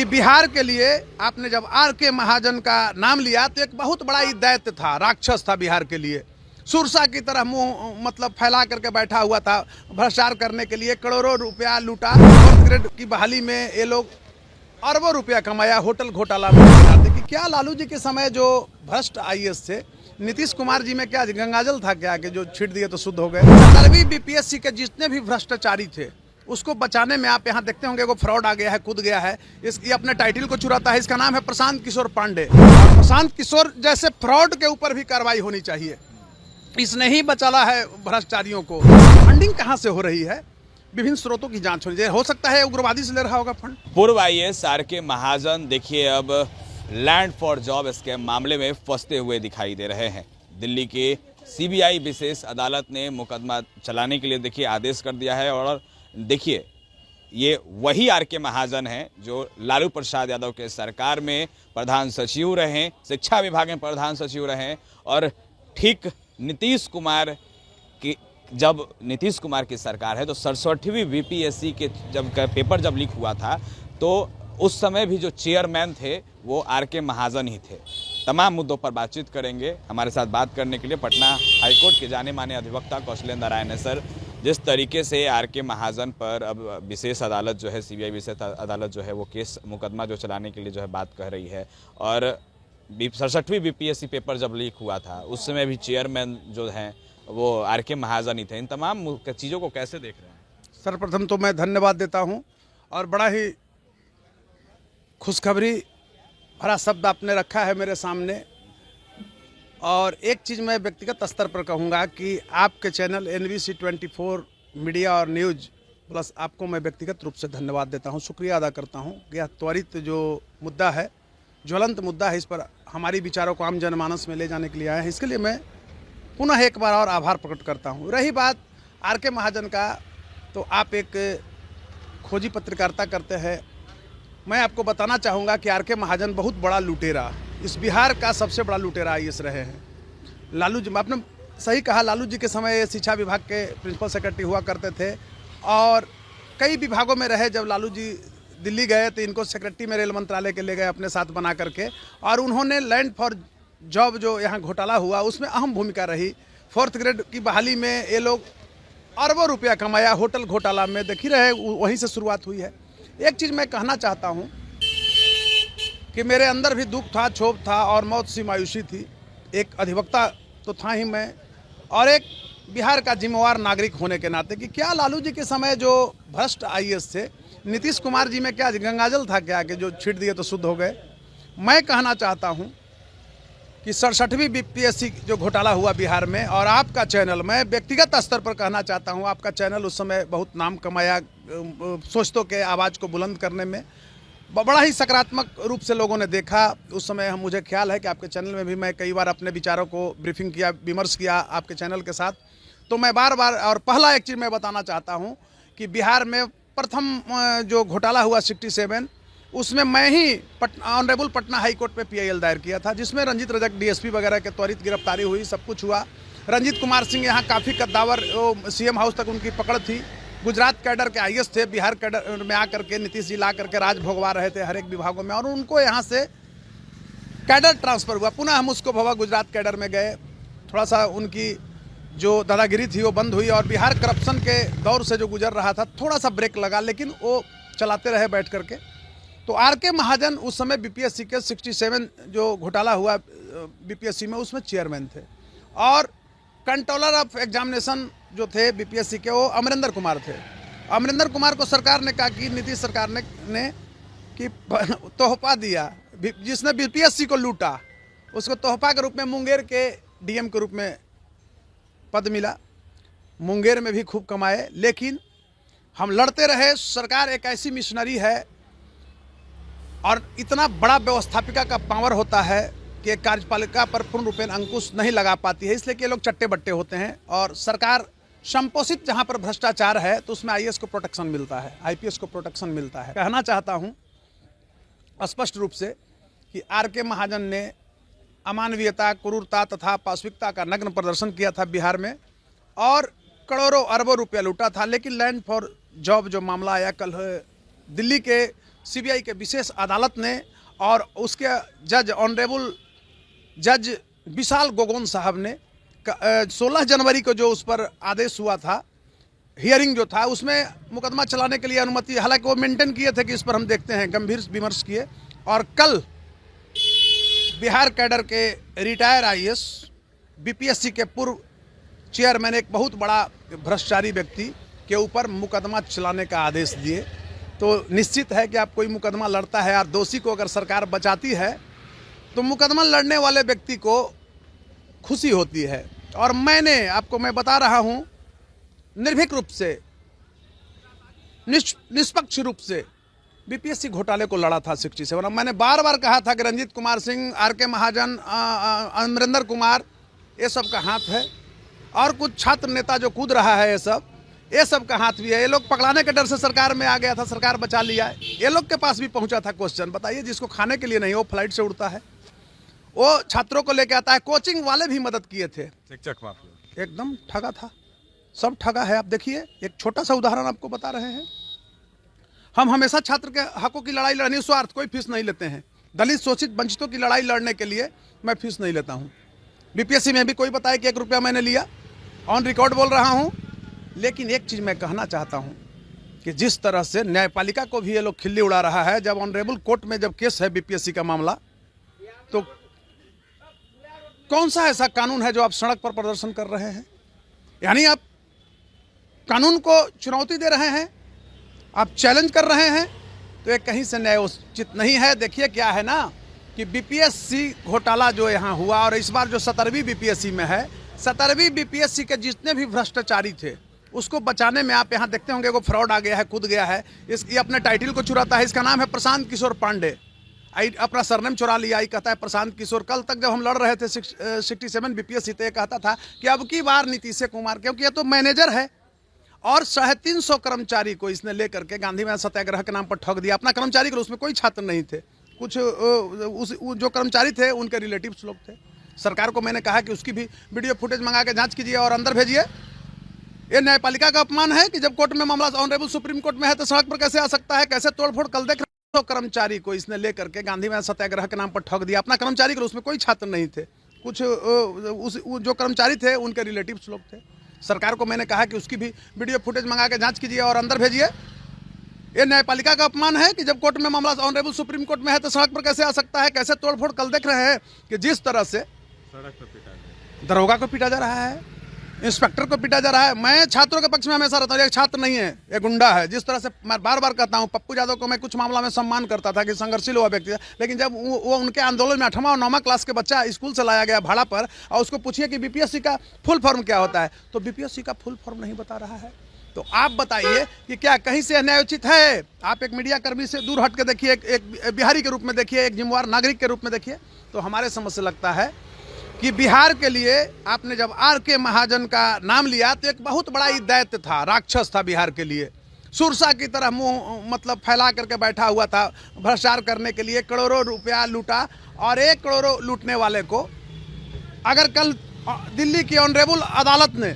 कि बिहार के लिए आपने जब आर.के. महाजन का नाम लिया तो एक बहुत बड़ा ही दैत्य था, राक्षस था बिहार के लिए। सुरसा की तरह मुंह मतलब फैला करके बैठा हुआ था, भ्रष्टाचार करने के लिए करोड़ों रुपया लूटा। फोर्थ ग्रेड की बहाली में ये लोग अरबों रुपया कमाया होटल घोटाला में। कि क्या लालू जी के समय जो भ्रष्ट आईएएस थे, नीतीश कुमार जी में क्या गंगाजल था क्या कि जो छीट दिए तो शुद्ध हो गए। 17वीं बीपीएससी के जितने भी भ्रष्टाचारी थे उसको बचाने में आप यहाँ देखते होंगे वो फ्रॉड आ गया है, कूद गया है, ये अपने टाइटल को चुराता है। इसका नाम है प्रशांत किशोर पांडे। प्रशांत किशोर जैसे फ्रॉड के ऊपर भी कार्रवाई होनी चाहिए। इसने ही बचाला है भ्रष्टाचारियों को। फंडिंग कहाँ से हो रही है, विभिन्न स्रोतों की जांच होनी चाहिए। हो सकता है उग्रवादी से ले रहा होगा फंड। पूर्व आईएएस आर.के. महाजन देखिए अब लैंड फॉर जॉब स्कैम मामले में फंसते हुए दिखाई दे रहे हैं। दिल्ली के सीबीआई विशेष अदालत ने मुकदमा चलाने के लिए देखिए आदेश कर दिया है। और देखिए ये वही आर.के. महाजन हैं जो लालू प्रसाद यादव के सरकार में प्रधान सचिव रहे, शिक्षा विभाग में प्रधान सचिव रहे। और ठीक नीतीश कुमार की सरकार है तो 67वीं बीपीएससी के जब पेपर जब लीक हुआ था तो उस समय भी जो चेयरमैन थे वो आर.के. महाजन ही थे। तमाम मुद्दों पर बातचीत करेंगे। हमारे साथ बात करने के लिए पटना हाईकोर्ट के जाने माने अधिवक्ता कौशलेंद्र राय ने। सर, जिस तरीके से आर.के. महाजन पर अब विशेष अदालत जो है, सीबीआई विशेष अदालत जो है वो केस मुकदमा जो चलाने के लिए जो है बात कह रही है, और 67वीं बीपीएससी पेपर जब लीक हुआ था उस समय भी चेयरमैन जो हैं वो आर.के. महाजन ही थे। इन तमाम चीज़ों को कैसे देख रहे हैं? सर्वप्रथम तो मैं धन्यवाद देता हूं और बड़ा ही खुशखबरी भरा शब्द आपने रखा है मेरे सामने। और एक चीज़ मैं व्यक्तिगत स्तर पर कहूँगा कि आपके चैनल NBC 24 मीडिया और न्यूज़ प्लस आपको मैं व्यक्तिगत रूप से धन्यवाद देता हूँ, शुक्रिया अदा करता हूँ। यह त्वरित जो मुद्दा है, ज्वलंत मुद्दा है, इस पर हमारी विचारों को आम जनमानस में ले जाने के लिए आए हैं। इसके लिए मैं पुनः एक बार और आभार प्रकट करता हूँ। रही बात आर.के. महाजन का, तो आप एक खोजी पत्रकारिता करते हैं। मैं आपको बताना चाहूँगा कि आर.के. महाजन बहुत बड़ा लुटेरा, इस बिहार का सबसे बड़ा लुटेरा आईएएस रहे हैं। लालू जी, आपने सही कहा, लालू जी के समय शिक्षा विभाग के प्रिंसिपल सेक्रेटरी हुआ करते थे और कई विभागों में रहे। जब लालू जी दिल्ली गए तो इनको सेक्रेटरी में रेल मंत्रालय के ले गए अपने साथ बना करके, और उन्होंने लैंड फॉर जॉब जो यहाँ घोटाला हुआ उसमें अहम भूमिका रही। फोर्थ ग्रेड की बहाली में ये लोग अरबों रुपया कमाया होटल घोटाला में, देख ही रहे, वहीं से शुरुआत हुई है। एक चीज़ मैं कहना चाहता हूँ कि मेरे अंदर भी दुख था, क्षोभ था और मौत सी मायूसी थी। एक अधिवक्ता तो था ही मैं, और एक बिहार का जिम्मेवार नागरिक होने के नाते कि क्या लालू जी के समय जो भ्रष्ट आईएएस थे, नीतीश कुमार जी में क्या गंगाजल था क्या कि जो छीट दिए तो शुद्ध हो गए। मैं कहना चाहता हूँ कि 67वीं बीपीएससी जो घोटाला हुआ बिहार में, और आपका चैनल, मैं व्यक्तिगत स्तर पर कहना चाहता हूँ, आपका चैनल उस समय बहुत नाम कमाया सोचतों के आवाज़ को बुलंद करने में। बड़ा ही सकारात्मक रूप से लोगों ने देखा उस समय। मुझे ख्याल है कि आपके चैनल में भी मैं कई बार अपने विचारों को ब्रीफिंग किया, विमर्श किया आपके चैनल के साथ। तो मैं बार बार, और पहला एक चीज़ मैं बताना चाहता हूँ कि बिहार में प्रथम जो घोटाला हुआ 67, उसमें मैं ही ऑनरेबल पटना हाई कोर्ट पे PIL दायर किया था, जिसमें रंजीत रजक DSP वगैरह के त्वरित गिरफ्तारी हुई, सब कुछ हुआ। रंजीत कुमार सिंह यहाँ काफ़ी कद्दावर, CM हाउस तक उनकी पकड़ थी। गुजरात कैडर के आईएएस थे, बिहार कैडर में आकर के नीतीश जी ला करके राज भोगवा रहे थे हर एक विभागों में, और उनको यहाँ से कैडर ट्रांसफ़र हुआ। पुनः हम उसको भवा गुजरात कैडर में गए, थोड़ा सा उनकी जो दादागिरी थी वो बंद हुई, और बिहार करप्शन के दौर से जो गुजर रहा था थोड़ा सा ब्रेक लगा, लेकिन वो चलाते रहे बैठ करके। तो आर.के. महाजन उस समय बीपीएससी के 67 जो घोटाला हुआ बीपीएससी में, उसमें चेयरमैन थे। और कंट्रोलर ऑफ एग्जामिनेशन जो थे बीपीएससी के, वो अमरिंदर कुमार थे। अमरिंदर कुमार को सरकार ने कहा कि नीतीश सरकार ने कि तोहफा दिया, जिसने बीपीएससी को लूटा उसको तोहफा के रूप में मुंगेर के डीएम के रूप में पद मिला। मुंगेर में भी खूब कमाए, लेकिन हम लड़ते रहे। सरकार एक ऐसी मिशनरी है और इतना बड़ा व्यवस्थापिका का पावर होता है कि कार्यपालिका पर पूर्ण रूपेण अंकुश नहीं लगा पाती है, इसलिए कि ये लोग चट्टे बट्टे होते हैं। और सरकार संपोषित जहां पर भ्रष्टाचार है तो उसमें आईएएस को प्रोटेक्शन मिलता है, आईपीएस को प्रोटेक्शन मिलता है। कहना चाहता हूं स्पष्ट रूप से कि आर.के. महाजन ने अमानवीयता, क्रूरता तथा पाशविकता का नग्न प्रदर्शन किया था बिहार में, और करोड़ों अरबों रुपया लूटा था। लेकिन लैंड फॉर जॉब जो मामला आया कल दिल्ली के सीबीआई के विशेष अदालत ने और उसके जज ऑनरेबल जज विशाल गोगोन साहब ने 16 जनवरी को जो उस पर आदेश हुआ था, हियरिंग जो था, उसमें मुकदमा चलाने के लिए अनुमति, हालांकि वो मेंटेन किए थे कि इस पर हम देखते हैं, गंभीर विमर्श किए। और कल बिहार कैडर के रिटायर आईएएस बीपीएससी के पूर्व चेयरमैन एक बहुत बड़ा भ्रष्टाचारी व्यक्ति के ऊपर मुकदमा चलाने का आदेश दिए। तो निश्चित है कि आप कोई मुकदमा लड़ता है और दोषी को अगर सरकार बचाती है तो मुकदमा लड़ने वाले व्यक्ति को खुशी होती है। और मैं बता रहा हूं, निर्भीक रूप से, निष्पक्ष रूप से बीपीएससी घोटाले को लड़ा था 67। मैंने बार बार कहा था कि रंजीत कुमार सिंह, आर.के. महाजन, अमरिंदर कुमार, ये सब का हाथ है, और कुछ छात्र नेता जो कूद रहा है, ये सब का हाथ भी है। ये लोग पकड़ाने के डर से सरकार में आ गया था, सरकार बचा लिया है। ये लोग के पास भी पहुंचा था क्वेश्चन, बताइए, जिसको खाने के लिए नहीं, वो फ्लाइट से उड़ता है, वो छात्रों को लेके आता है। कोचिंग वाले भी मदद किए थे, शिक्षक माफिया एकदम ठगा था, सब ठगा है। आप देखिए, एक छोटा सा उदाहरण आपको बता रहे हैं। हम हमेशा छात्र के हकों की लड़ाई लड़ने, स्वार्थ, कोई फीस नहीं लेते हैं। दलित, शोषित, वंचितों की लड़ाई लड़ने के लिए मैं फीस नहीं लेता हूँ। बीपीएससी में भी कोई बताए कि 1 रुपया मैंने लिया, ऑन रिकॉर्ड बोल रहा हूँ। लेकिन एक चीज़ मैं कहना चाहता हूँ कि जिस तरह से न्यायपालिका को भी ये लोग खिल्ली उड़ा रहा है, जब ऑनरेबल कोर्ट में जब केस है बीपीएससी का मामला, तो कौन सा ऐसा कानून है जो आप सड़क पर प्रदर्शन कर रहे हैं? यानी आप कानून को चुनौती दे रहे हैं, आप चैलेंज कर रहे हैं, तो ये कहीं से न्यायोचित नहीं है। देखिए क्या है ना कि बीपीएससी घोटाला जो यहाँ हुआ, और इस बार जो 17वीं बीपीएससी में है, 17वीं बीपीएससी के जितने भी भ्रष्टाचारी थे उसको बचाने में आप यहाँ देखते होंगे वो फ्रॉड आ गया है, कूद गया है। ये अपने टाइटल को चुराता है। इसका नाम है प्रशांत किशोर पांडे। अपना सरनेम चुरा लिया, ये कहता है प्रशांत किशोर। कल तक जब हम लड़ रहे थे 67 बीपीएससी, तो ये कहता था कि अब की बार नीतीश कुमार, क्योंकि ये तो मैनेजर है, और 350 कर्मचारी को इसने लेकर के गांधी मैदान सत्याग्रह के नाम पर ठग दिया। अपना कर्मचारी को, उसमें कोई छात्र नहीं थे, कुछ जो कर्मचारी थे उनके रिलेटिव्स लोग थे। सरकार को मैंने कहा कि उसकी भी वीडियो फुटेज मंगा के जांच कीजिए और अंदर भेजिए। ये न्यायपालिका का अपमान है कि जब कोर्ट में मामला ऑनरेबल सुप्रीम कोर्ट में है तो सड़क पर कैसे आ सकता है, कैसे तोड़फोड़। कल देख रहे हो, कर्मचारी को इसने लेकर के गांधी मैदान सत्याग्रह के नाम पर ठग दिया। अपना कर्मचारी को, उसमें कोई छात्र नहीं थे, कुछ जो कर्मचारी थे उनके रिलेटिव्स लोग थे। सरकार को मैंने कहा कि उसकी भी वीडियो फुटेज मंगा के जांच कीजिए और अंदर भेजिए। ये न्यायपालिका का अपमान है कि जब कोर्ट में मामला ऑनरेबल सुप्रीम कोर्ट में है तो सड़क पर कैसे आ सकता है, कैसे तोड़फोड़। कल देख रहे हैं कि जिस तरह से सड़क पर पीटा गया, दरोगा को पीटा जा रहा है, इंस्पेक्टर को पीटा जा रहा है। मैं छात्रों के पक्ष में हमेशा रहता हूँ, एक छात्र नहीं है, एक गुंडा है। जिस तरह से मैं बार बार कहता हूँ, पप्पू यादव को मैं कुछ मामला में सम्मान करता था कि संघर्षशील हुआ व्यक्ति है, लेकिन जब वो उनके आंदोलन में 8वां और 9वां क्लास के बच्चा स्कूल से लाया गया भाड़ा पर, और उसको पूछिए कि बीपीएससी का फुल फॉर्म क्या होता है, तो बीपीएससी का फुल फॉर्म नहीं बता रहा है। तो आप बताइए कि क्या कहीं से न्यायोचित है? आप एक मीडिया कर्मी से दूर हट के देखिए, एक बिहारी के रूप में देखिए, एक जिम्मेवार नागरिक के रूप में देखिए, तो हमारे समझ से लगता है कि बिहार के लिए आपने जब आर.के. महाजन का नाम लिया तो एक बहुत बड़ा ही दैत्य था, राक्षस था बिहार के लिए। सुरसा की तरह मुंह मतलब फैला करके बैठा हुआ था, भ्रष्टाचार करने के लिए करोड़ों रुपया लूटा। और 1 करोड़ लूटने वाले को अगर कल दिल्ली की ऑनरेबल अदालत ने,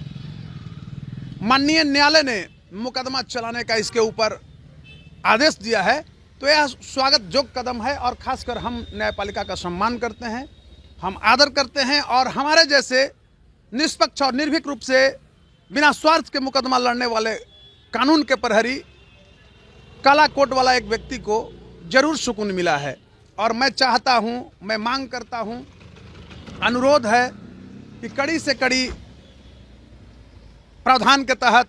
माननीय न्यायालय ने मुकदमा चलाने का इसके ऊपर आदेश दिया है, तो यह स्वागत योग्य कदम है। और खासकर हम न्यायपालिका का सम्मान करते हैं, हम आदर करते हैं, और हमारे जैसे निष्पक्ष और निर्भीक रूप से बिना स्वार्थ के मुकदमा लड़ने वाले कानून के प्रहरी, काला कोट वाला एक व्यक्ति को जरूर सुकून मिला है। और मैं चाहता हूं, मैं मांग करता हूं, अनुरोध है कि कड़ी से कड़ी प्रावधान के तहत,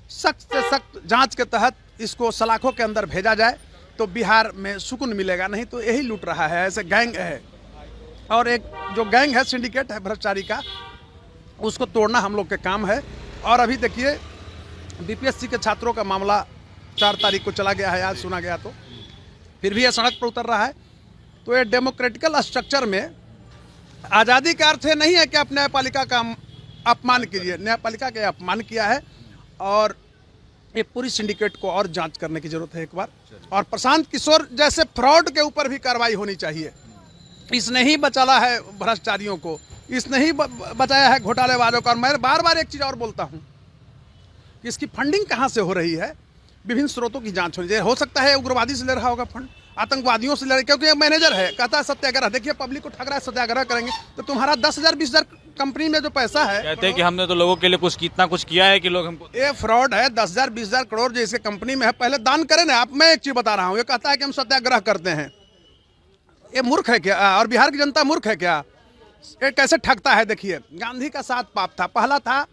सख्त से सख्त जांच के तहत इसको सलाखों के अंदर भेजा जाए, तो बिहार में सुकून मिलेगा। नहीं तो यही लूट रहा है, ऐसे गैंग है, और एक जो गैंग है, सिंडिकेट है भ्रष्टाचारी का, उसको तोड़ना हम लोग के काम है। और अभी देखिए, बीपीएससी के छात्रों का मामला 4 तारीख को चला गया है, आज सुना गया, तो फिर भी ये सड़क पर उतर रहा है। तो ये डेमोक्रेटिकल स्ट्रक्चर में आज़ादी का अर्थ नहीं है कि आप न्यायपालिका का अपमान कीजिए। न्यायपालिका का अपमान किया है, और ये पूरी सिंडिकेट को और जांच करने की जरूरत है एक बार। और प्रशांत किशोर जैसे फ्रॉड के ऊपर भी कार्रवाई होनी चाहिए। इसने ही बचाला है भ्रष्टाचारियों को, इसने ही बचाया है घोटालेबाजों को। और मैं बार बार एक चीज़ और बोलता हूँ कि इसकी फंडिंग कहाँ से हो रही है। विभिन्न स्रोतों की जांच होनी चाहिए। हो सकता है उग्रवादी से ले रहा होगा फंड, आतंकवादियों से ले रहा, क्योंकि मैनेजर है, कहता है सत्याग्रह। देखिए पब्लिक को ठग रहा है, सत्याग्रह करेंगे तो तुम्हारा 10,000 20,000 कंपनी में जो पैसा है, कहते हैं कि हमने तो लोगों के लिए कुछ कितना कुछ किया है कि लोग हमको। ये फ्रॉड है। 10,000 20,000 करोड़ जो इसके कंपनी में है, पहले दान करें ना आप। मैं एक चीज बता रहा हूँ, ये कहता है कि हम सत्याग्रह करते हैं, ये मूर्ख है क्या? और बिहार की जनता मूर्ख है क्या? ये कैसे ठगता है? देखिए गांधी का 7 पाप था। पहला था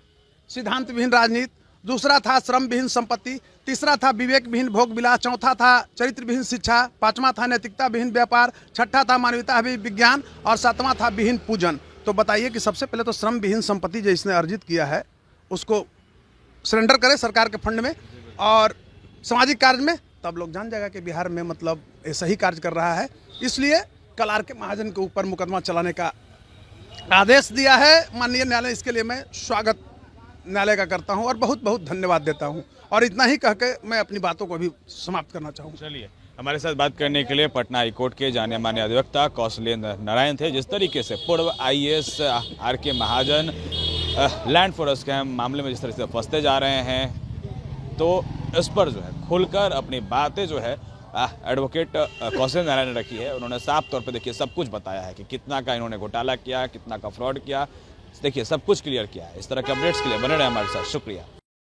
सिद्धांत विहीन राजनीति, दूसरा था श्रम विहीन संपत्ति, तीसरा था विवेक विहीन भोग विलास, चौथा था चरित्र विहीन शिक्षा, पांचवा था नैतिकता विहीन व्यापार, छठा था मानवता विहीन विज्ञान और सातवां था विहीन पूजन। तो बताइए कि सबसे पहले तो श्रम विहीन संपत्ति जो इसने अर्जित किया है उसको सरेंडर करे सरकार के फंड में और सामाजिक कार्य में, तब लोग जान जाएगा कि बिहार में मतलब ये सही कार्य कर रहा है। इसलिए कल आर के महाजन के ऊपर मुकदमा चलाने का आदेश दिया है माननीय न्यायालय। इसके लिए मैं स्वागत न्यायालय का करता हूं और बहुत बहुत धन्यवाद देता हूं। और इतना ही कह के मैं अपनी बातों को भी समाप्त करना चाहूँगा। चलिए, हमारे साथ बात करने के लिए पटना हाईकोर्ट के जाने माने अधिवक्ता कौशलेंद्र नारायण थे। जिस तरीके से पूर्व IAS आर के महाजन लैंड फॉर स्कैम मामले में जिस तरह से फंसते जा रहे हैं, तो इस पर जो है खुलकर अपनी बातें जो है एडवोकेट कौशलेंद्र नारायण ने रखी है। उन्होंने साफ तौर पे देखिए सब कुछ बताया है कि कितना का इन्होंने घोटाला किया, कितना का फ्रॉड किया, देखिए सब कुछ क्लियर किया है। इस तरह के अपडेट्स के लिए बने रहे हमारे साथ। शुक्रिया।